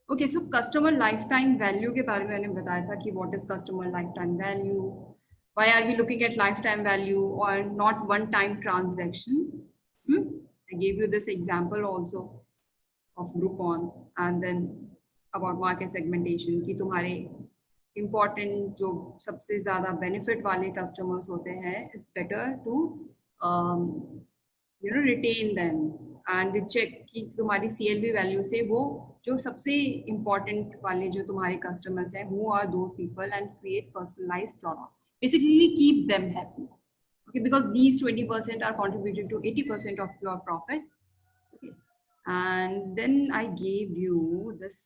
Okay, so customer life time value के बारे में मैंने बताया था कि what is customer life time value, why are we looking at life time value और not one time transaction. I gave you this example also of Groupon, and then about market segmentation कि तुम्हारे important जो सबसे ज़्यादा benefit वाले customers होते हैं, it's better to retain them and check कि तुम्हारी CLV value से वो जो सबसे important वाले जो तुम्हारे customers हैं, who are those people, and create personalized product. Basically keep them happy. Okay, because these 20% are contributing to 80% of your profit. Okay. And then I gave you this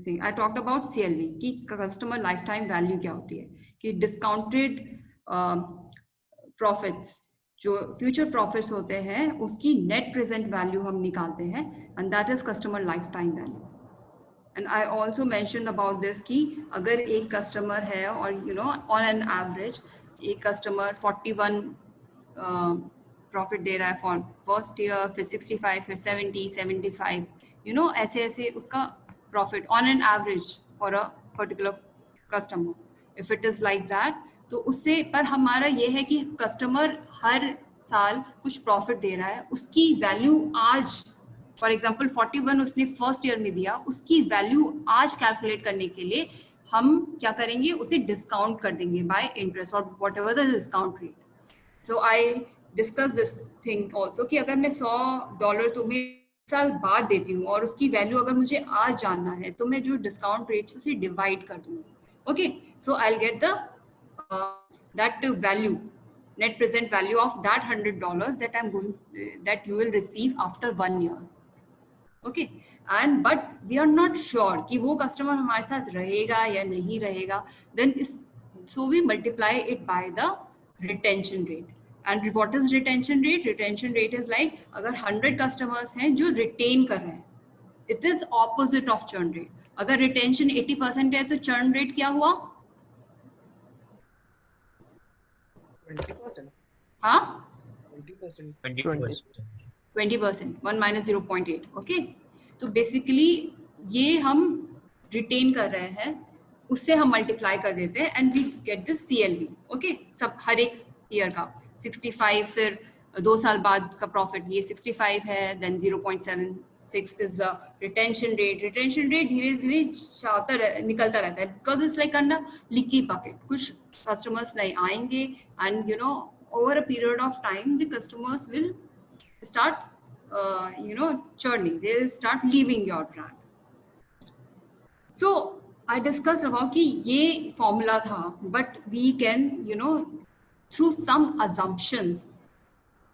thing. I talked about CLV कि customer lifetime value क्या होती है, कि discounted profits जो future profits होते हैं उसकी net present value हम निकालते हैं, and that is customer lifetime value. And I also mentioned about this कि अगर एक customer है और on an average एक customer 41 profit दे रहा है for first year, फिर 65, फिर 70, 75, ऐसे ऐसे उसका profit on an average for a particular customer. If it is like that, तो उससे पर हमारा ये है कि customer हर साल कुछ profit दे रहा है, उसकी value आज फॉर एग्जाम्पल 41 उसने फर्स्ट ईयर में दिया, उसकी वैल्यू आज कैलकुलेट करने के लिए हम क्या करेंगे, उसे डिस्काउंट कर देंगे बाय इंटरेस्ट और what ever the discount rate. So I discuss this thing also कि अगर मैं $100 तुम्हें साल बाद देती हूँ और उसकी वैल्यू अगर मुझे आज जानना है तो मैं जो डिस्काउंट रेट उसे डिवाइड कर दूंगी. Okay, so I will get the that value, net present value of that $100 that you will receive after 1 year. Okay, and but we are not sure कि वो customer हमारे साथ रहेगा या नहीं रहेगा, then so we multiply it by the retention rate. And what is retention rate? Retention rate is like अगर 100 customers हैं जो retain कर रहे हैं, it is opposite of churn rate. अगर retention 80% है तो churn rate क्या हुआ? 20%. हाँ, 20%. 20%, 1 minus 0.8. ओके, तो बेसिकली ये हम रिटेन कर रहे हैं, उससे हम मल्टीप्लाई कर देते हैं and we get this CLV. Okay, सब हर एक ईयर का 65, फिर 2 साल बाद का प्रॉफिट ये 65 है, then 0.76 is the retention rate. Retention rate धीरे धीरे निकलता रहता है because it's like a leaky bucket. कुछ कस्टमर्स नहीं आएंगे and over a period of time the customers will start churning, they will start leaving your brand. So I discussed about कि ये formula था, but we can through some assumptions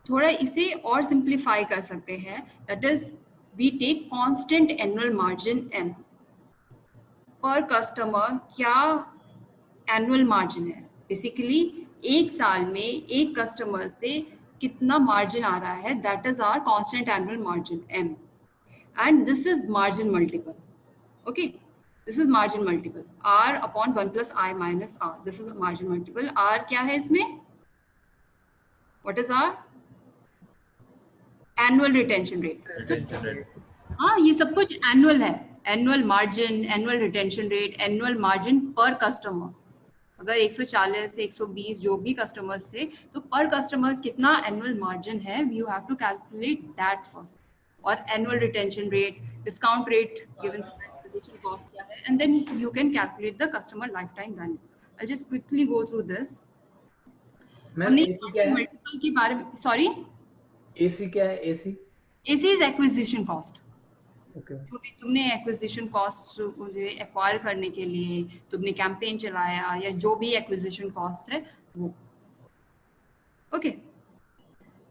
थोड़ा इसे और simplify कर सकते हैं. That is, we take constant annual margin M per customer. क्या annual margin है? Basically एक साल में एक कस्टमर से कितना मार्जिन आ रहा है, that is our constant annual margin M, and this is margin multiple. Okay, this is margin multiple R upon 1 plus I minus R. This is margin multiple. R क्या है इसमें? What is R? Annual retention rate. हाँ, ये सब कुछ annual है. Annual margin, annual retention rate, annual margin per customer. अगर 140 से 120 जो भी कस्टमर्स थे तो पर कस्टमर कितना एनुअल मार्जिन है, you have to calculate that first. और annual retention rate, discount rate given acquisition cost क्या है, and then you can calculate the customer life time value. I just quickly go through this. Multiple के बारे में, sorry, AC क्या है? AC is acquisition cost. Okay. तुमने acquisition cost मुझे acquire करने के लिए तुमने कैंपेन चलाया या जो भी एक्विजिशन कॉस्ट है वो. ओके,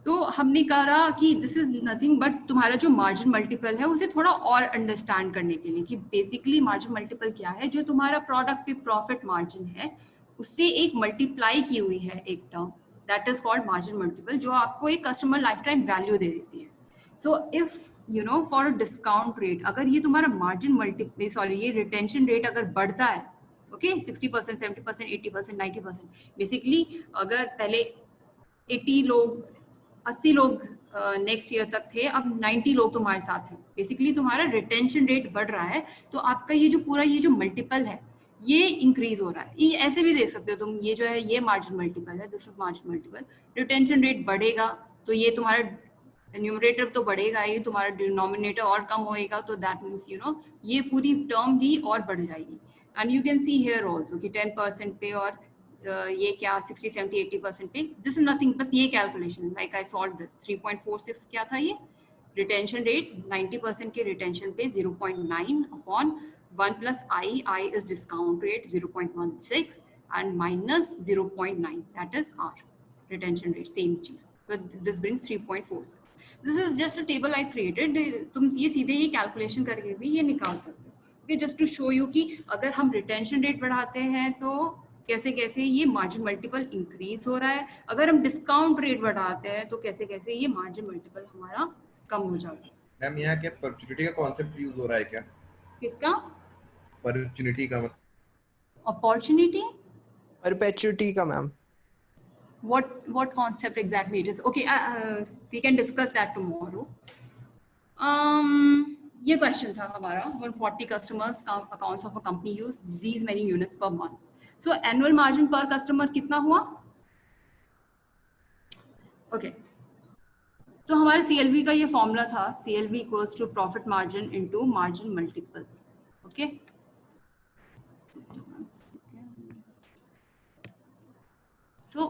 तो हमने कहा कि दिस इज नथिंग बट तुम्हारा जो मार्जिन मल्टीपल है उसे थोड़ा और अंडरस्टैंड करने के लिए कि बेसिकली मार्जिन मल्टीपल क्या है. जो तुम्हारा प्रोडक्ट पे प्रॉफिट मार्जिन है उससे एक मल्टीप्लाई की हुई है एक term, that is called margin multiple, जो आपको एक कस्टमर लाइफ टाइम वैल्यू दे देती है. So if for discount rate, अगर ये तुम्हारा मार्जिन मल्टीपल, सॉरी, ये रिटेंशन रेट अगर बढ़ता है, ओके, 60%, 70%, 80%, 90%, बेसिकली अगर पहले 80 लोग नेक्स्ट ईयर तक थे, अब 90 लोग तुम्हारे साथ हैं। बेसिकली तुम्हारा रिटेंशन रेट बढ़ रहा है, तो आपका ये जो पूरा ये जो मल्टीपल है ये इंक्रीज हो रहा है। ये ऐसे भी देख सकते हो तुम, ये जो है ये मार्जिन मल्टीपल है, this is margin multiple. Retention rate बढ़ेगा तो ये तुम्हारा न्यूमरेटर तो बढ़ेगा, ये तुम्हारा डिनोमिनेटर और कम होएगा, तो दैट मीन्स यू नो ये पूरी टर्म भी और बढ़ जाएगी। And you can see here also कि 10% पे और ये क्या 60, 70, 80% पे, दिस इज नथिंग, बस ये calculation like I solve this. 3.46 क्या था ये रिटेंशन रेट, 90% के रिटेंशन पे 0.9 upon 1 plus I is discount rate 0.16 and minus 0.9 that is R retention rate, same चीज। तो this brings 3.46। This is just a table I created, तुम ये सीधे ये कैलकुलेशन करके भी ये निकाल सकते हो। Okay, just to show you कि अगर हम रिटेंशन रेट बढ़ाते हैं तो कैसे कैसे ये मार्जिन मल्टीपल इंक्रीज हो रहा है, अगर हम डिस्काउंट रेट बढ़ाते हैं तो कैसे कैसे ये मार्जिन मल्टीपल हमारा कम हो जाता है। मैम यहाँ क्या परपेचुइटी का कॉन्सेप्ट यूज हो रहा है क्या? किसका? परपेचुइटी का मतलब अपॉर्चुनिटी, परपेचुइटी का ma'am. what concept exactly it is? Okay, we can discuss that tomorrow. ये क्वेश्चन था हमारा, 140 customers accounts of a company use these many units per month. So annual margin per customer कितना हुआ? Okay, तो हमारे CLV का ये formula था, CLV equals to profit margin into margin multiple. Okay, so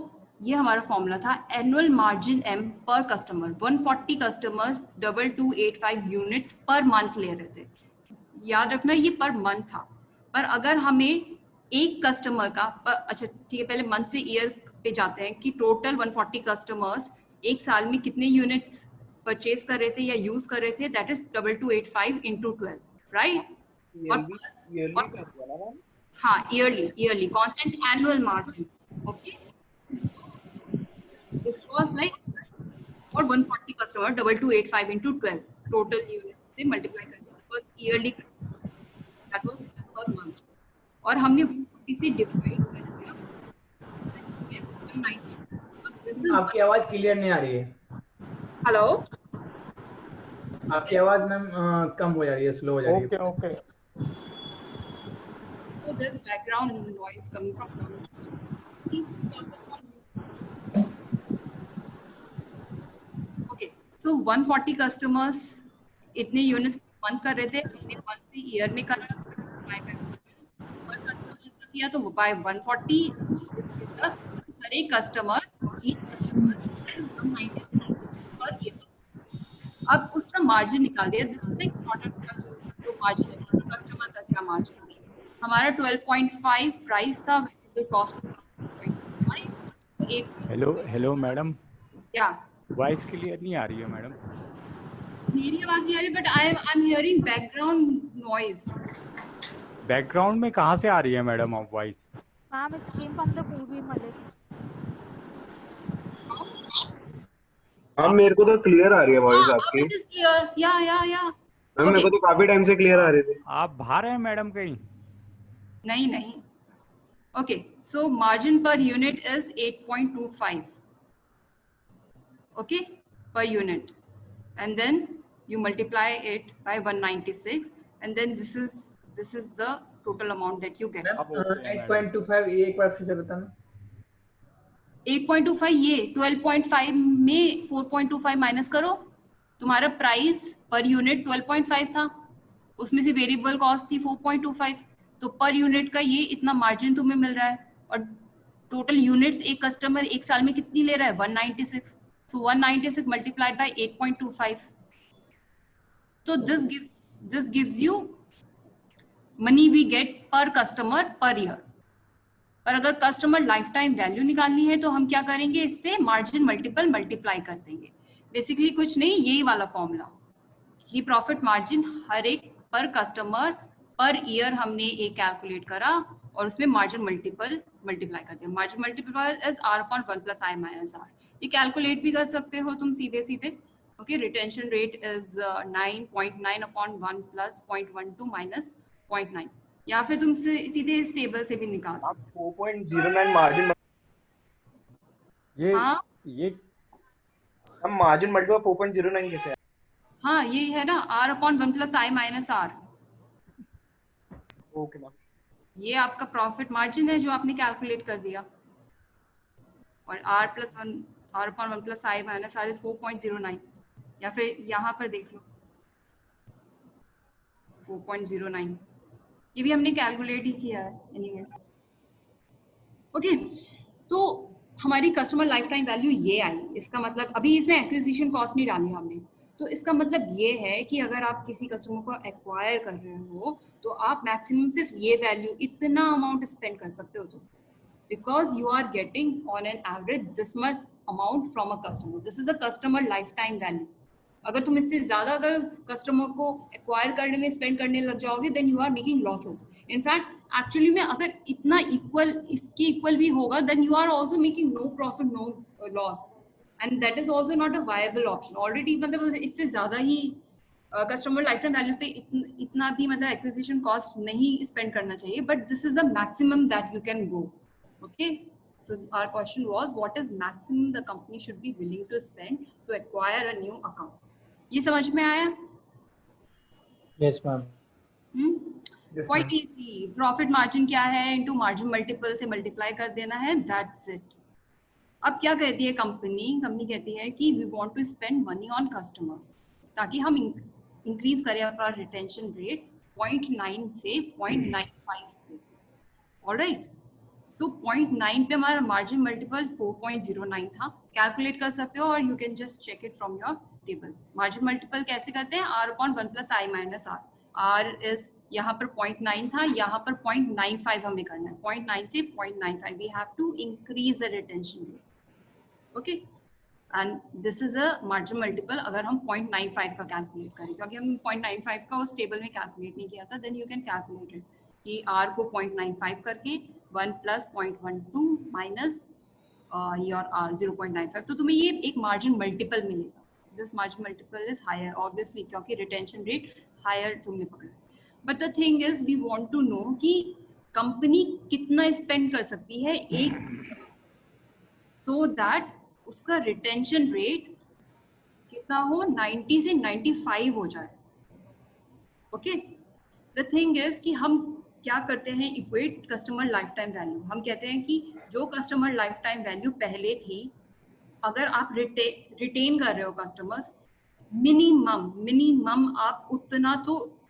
ये हमारा फॉर्मूला था। एनुअल मार्जिन एम पर customer, 140 customers 2285 units per month ले रहे थे। याद रखना ये पर मंथ था, पर अगर हमें एक कस्टमर का अच्छा ठीक है, पहले मंथ से ईयर पे जाते हैं कि टोटल 140 कस्टमर्स एक साल में कितने यूनिट्स परचेज कर रहे थे या यूज कर रहे थे, दैट इज 2285 इंटू 12, राइट? हाँ, yearly constant annual margin. Okay, this was like for 140 customer 2285 into 12 total unit से multiply करके because yearly that was per month, और हमने 140 से डिवाइड कर दिया 190। आपकी आवाज क्लियर नहीं आ रही है। हेलो, आपकी आवाज मैम कम हो जा रही है, स्लो हो जा रही है। Okay so there's background noise coming from So 140 customers इतने यूनिट्स मंथ कर रहे थे, हमने मंथ से ईयर में करा और कस्टमर कर दिया तो बाय 140 प्लस हर एक कस्टमर पर ईयर। अब उसका मार्जिन निकाल दिया, दिस इज लाइक प्रोडक्ट का जो मार्जिन है, कस्टमर का क्या मार्जिन है। हमारा 12.5 प्राइस था, कॉस्ट 8। हेलो मैडम, क्या वॉइस क्लियर नहीं आ रही है मैडम? मेरी आवाज नहीं आ रही, but I am hearing background noise. Background में कहाँ से आ रही है मैडम आप voice? Ma'am, it came from the movie Malik. Ma'am मेरे को तो क्लियर आ रही है वॉइस आपकी। इट इज क्लियर, या मैम मेरे को तो काफी टाइम से क्लियर आ रही थी। आप बाहर हैं मैडम कहीं? नहीं। Okay, so margin per unit is 8.25 okay per unit, and then you multiply it by 196 and then this is the total amount that you get। 8.25 ये एक बार फिर से बताना। 8.25 ये 12.5 में 4.25 माइनस करो, तुम्हारा प्राइस पर यूनिट 12.5 था, उसमें से वेरिएबल कॉस्ट थी 4.25, तो पर यूनिट का ये इतना मार्जिन तुम्हें मिल रहा है, और टोटल यूनिट्स एक कस्टमर एक साल में कितनी ले रहा है 196, so 196 multiplied by 8.25, so this gives you money we get per customer per year। पर अगर कस्टमर लाइफ टाइम वैल्यू निकालनी है तो हम क्या करेंगे, इससे मार्जिन मल्टीपल मल्टीप्लाई कर देंगे। बेसिकली कुछ नहीं, यही वाला फॉर्मूला कि प्रॉफिट मार्जिन हर एक पर कस्टमर पर ईयर हमने एक कैलकुलेट करा और उसमें मार्जिन मल्टीपल मल्टीप्लाई कर दिया। Margin multiple is r upon 1 plus i minus r। ये कैलकुलेट भी कर सकते हो तुम सीधे। Okay, retention rate is 9.9 upon 1 plus 0.12 minus 0.9, या फिर तुम सीधे इस टेबल से भी निकाल सकते हो। 4.09 मार्जिन ये हाँ? ये हम मार्जिन मल्टीपल 4.09 कैसे है? हाँ ये है ना R/1 + I - R। Okay ma'am. ये आपका प्रॉफिट मार्जिन है जो आपने कैलकुलेट कर दिया, और R/1 + I - R इज 4.09, या फिर यहाँ पर देख लो 4.09, ये भी हमने कैलकुलेट ही किया है एनीवेज। ओके, तो हमारी कस्टमर लाइफ टाइम वैल्यू ये आई। इसका मतलब अभी इसमें एक्विजिशन कॉस्ट नहीं डाली हमने, तो इसका मतलब ये है कि अगर आप किसी कस्टमर को एक्वायर कर रहे हो तो आप मैक्सिमम सिर्फ ये वैल्यू इतना अमाउंट स्पेंड कर सकते हो, तो because you are getting on an average this much amount from a customer, this is a customer life time value. अगर तुम इससे ज्यादा अगर कस्टमर को एक्वायर करने में स्पेंड करने लग जाओगे then you are making losses. In fact actually में अगर इतना इक्वल इसके इक्वल भी होगा then you are also making no profit no loss, and that is also not a viable option. Already मतलब इससे ज्यादा ही कस्टमर लाइफ टाइम वैल्यू पे इतना भी मतलब एक्विजिशन कॉस्ट नहीं स्पेंड करना चाहिए, but this is the maximum that you can go. Okay, so our question was what is maximum the company should be willing to spend to acquire a new account? ये समझ में आया? Yes ma'am. Quite easy. Profit margin क्या है, into margin multiple से multiply कर देना है, दैट्स इट। अब क्या कहती है कंपनी कहती है कि we want to spend money on customers ताकि हम इंक्रीज करें अपना रिटेंशन रेट 0.9 से 0.95 पे। ऑलराइट, सो 0.9 पे हमारा मार्जिन मल्टीपल 4.09 था, कैलकुलेट कर सकते हो और you can just check it from your table. Margin multiple कैसे करते हैं, R/1 + I - R। R is यहाँ पर 0.9 था, यहाँ पर 0.95 हमें करना है, 0.9 से 0.95 we have to increase the retention rate. Okay, and this is a margin multiple अगर हम 0.95 का कैलकुलेट करें, क्योंकि हम 0.95 का उस टेबल में कैलकुलेट नहीं किया था, then you can calculate it कि R को 0.95 करके 1 + 0.12 माइनस योर R 0.95, तो तुम्हें ये एक मार्जिन मल्टीपल मिलेगा। This margin multiple is higher obviously क्योंकि रिटेंशन रेट हायर तुमने पकड़ा। But the thing is we want to know कि कंपनी कितना स्पेंड कर सकती है एक, सो दैट उसका रिटेंशन रेट कितना हो, 90 से 95 हो जाए। ओके, द थिंग इज कि हम क्या करते हैं, equate customer life time value. हम कहते हैं कि जो कस्टमर लाइफ टाइम वैल्यू पहले थी, अगर आप रिटेन कर रहे हो कस्टमर्स, मिनिमम आप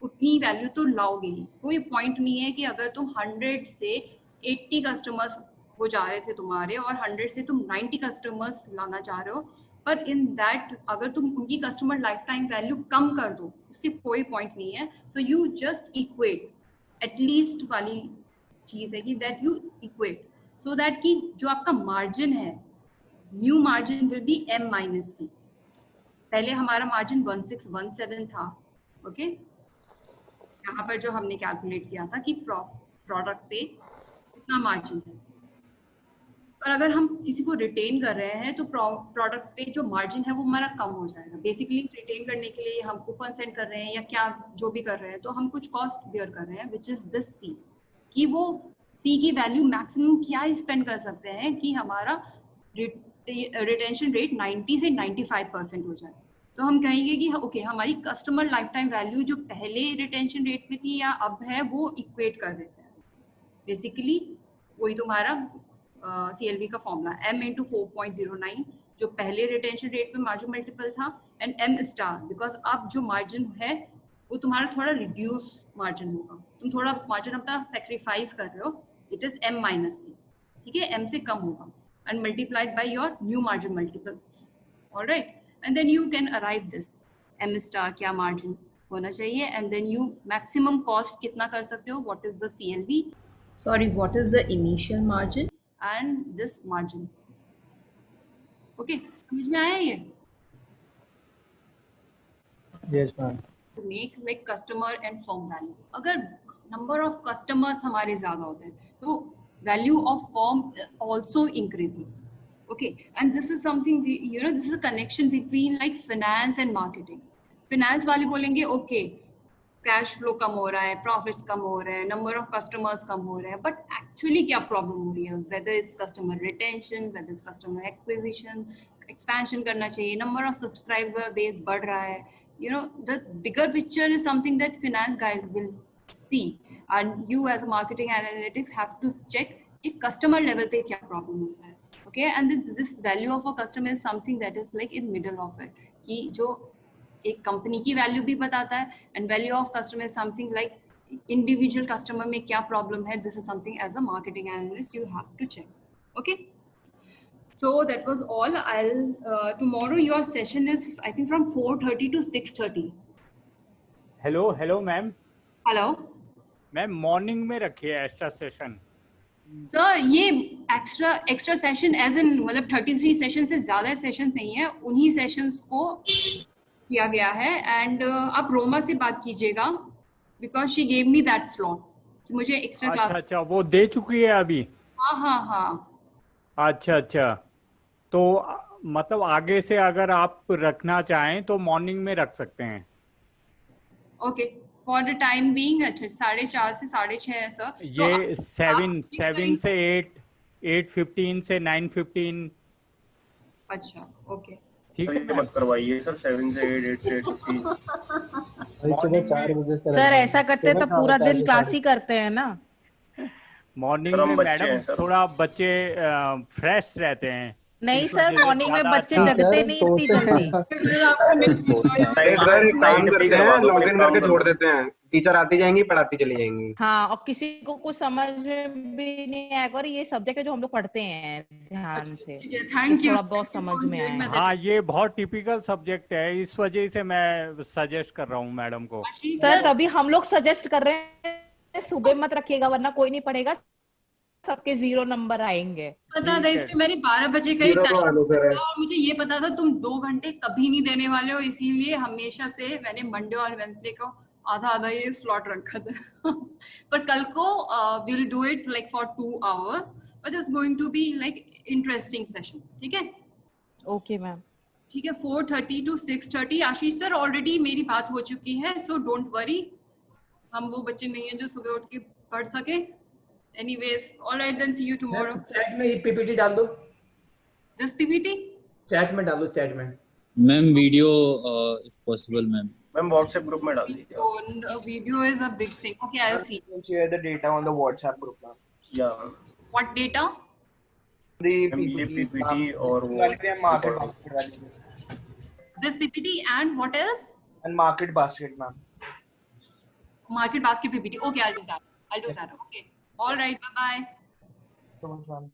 उतनी वैल्यू तो लाओगे ही। कोई पॉइंट नहीं है कि अगर तुम 100 से 80 कस्टमर्स हो जा रहे थे तुम्हारे और 100 से तुम 90 कस्टमर्स लाना चाह रहे हो, पर इन दैट अगर तुम उनकी कस्टमर लाइफ टाइम वैल्यू कम कर दो उससे कोई पॉइंट नहीं है। So you just equate, at least वाली चीज है कि that you equate so that कि जो आपका मार्जिन है, new margin will be M - C। पहले हमारा मार्जिन 1617 था। ओके, यहाँ पर जो हमने कैलकुलेट किया था कि प्रोडक्ट पे कितना मार्जिन है, और अगर हम किसी को रिटेन कर रहे हैं तो प्रोडक्ट पे जो मार्जिन है वो हमारा कम हो जाएगा। बेसिकली रिटेन करने के लिए हम कूपन सेंड कर रहे हैं या क्या जो भी कर रहे हैं, तो हम कुछ कॉस्ट बियर कर रहे हैं विच इज दिस C, कि वो C की वैल्यू मैक्सिमम क्या स्पेंड कर सकते हैं कि हमारा रिटेंशन रेट 90 से 95% हो जाए। तो हम कहेंगे कि ओके हमारी कस्टमर लाइफ टाइम वैल्यू जो पहले रिटेंशन रेट पे थी या अब है वो इक्वेट कर देते हैं। बेसिकली वही तुम्हारा CLV का फॉर्मूला M × 4.09 जो पहले रिटेंशन रेट पे मार्जिन मल्टीपल था, एंड M* बिकॉज अब जो मार्जिन है वो तुम्हारा थोड़ा रिड्यूस मार्जिन होगा, तुम थोड़ा मार्जिन अपना सेक्रीफाइस कर रहे हो, इट इज M - C। ठीक है, M से कम होगा and multiplied by your new margin multiple. All right, and then you can arrive this M* क्या margin होना चाहिए, and then you maximum cost कितना कर सकते हो, what is the CLV, sorry what is the initial margin and this margin. Okay, समझ में आया ये? Yes ma'am. To make like customer and firm value. अगर number of customers हमारे ज़्यादा होते हैं तो value of firm also increases. Okay, and this is something this is a connection between like finance and marketing. Finance वाले बोलेंगे okay cash flow कम हो रहा है, प्रॉफिट्स कम हो रहे हैं, नंबर ऑफ कस्टमर्स कम हो रहे हैं, बट एक्चुअली क्या प्रॉब्लम हो रही है, whether its customer retention, whether its customer acquisition, expansion करना चाहिए, number of subscriber base बढ़ रहा है, you know, the bigger picture is something that finance guys will see, and you as a marketing analytics have to check कि customer level पे क्या problem होता है. Okay, and this value of a customer is something that is like in middle of it, कि जो एक company की value भी बताता है, and value of customer is something like individual customer में क्या प्रॉब्लम है. This is something as a marketing analyst you have to check. Okay, so that was all. I'll tomorrow your session is I think from 4:30 to 6:30. Hello ma'am. Hello ma'am morning में रखिए extra session. Sir, ये extra session as in मतलब 33 session से ज्यादा session नहीं है, उन्हीं sessions को किया गया है. एंड आप रोमा से बात कीजिएगा because she gave me that slot, मुझे एक्स्ट्रा क्लास. अच्छा, वो दे चुकी है अभी. हाँ. अच्छा, तो मतलब आगे से अगर आप रखना चाहें तो मॉर्निंग में रख सकते हैं. Okay, for the time being. अच्छा, 4:30 से 6:30 है सर. ये 7 से 8:15 से 9:15. अच्छा, ओके, ठीक है. मत करवाइए सर, 7 से 8 से 8:15. भाई सुबह 4 बजे से सर ऐसा करते तो पूरा दिन क्लास ही करते हैं ना. मॉर्निंग में मैडम थोड़ा बच्चे फ्रेश रहते हैं. नहीं सर, मॉर्निंग में बच्चे जगते नहीं इतनी जल्दी. सर एक काम करते हैं, लॉग इन करके छोड़ देते हैं, टीचर आती जाएंगी पढ़ाती चली जाएंगी. हाँ, और किसी को कुछ समझ में भी नहीं आएगा, और ये सब्जेक्ट है जो हम लोग पढ़ते हैं ध्यान से, थैंक यू. थोड़ा बहुत समझ में आए. हाँ, ये बहुत टिपिकल सब्जेक्ट है, इस वजह से मैं सजेस्ट कर रहा हूँ मैडम को. सर तभी हम लोग सजेस्ट कर रहे हैं सुबह मत रखिएगा, वरना कोई नहीं पढ़ेगा, सबके 0 नंबर आएंगे. पता था इसमें मेरी 12 बजे का ही टाइम और मुझे ये पता था तुम 2 घंटे कभी नहीं देने वाले हो, इसीलिए हमेशा से मैंने मंडे और वेंसडे को आधा ये स्लॉट रखा था. पर कल को we will do it like for 2 hours, but it's going to be like interesting session. ठीक है. Okay ma'am. ठीक है, 4:30 to 6:30. आशीष सर, ऑलरेडी मेरी बात हो चुकी है, सो डोंट वरी. हम वो बच्चे नहीं है जो सुबह उठ के पढ़ सके. Anyways, all right then, see you tomorrow. Chat में ये पीपीटी डाल दो. This PPT? चैट में डाल दो, चैट में. Ma'am video if possible ma'am. Ma'am WhatsApp group में डाल दीजिए. So, video is a big thing. Okay, I'll see. Share the data on the WhatsApp group now. Yeah. What data? The PPT और वो market basket वाली. This PPT and what else? And market basket, ma'am. Market basket PPT. Okay, I'll do that. Okay. All right. Bye bye. So much, ma'am.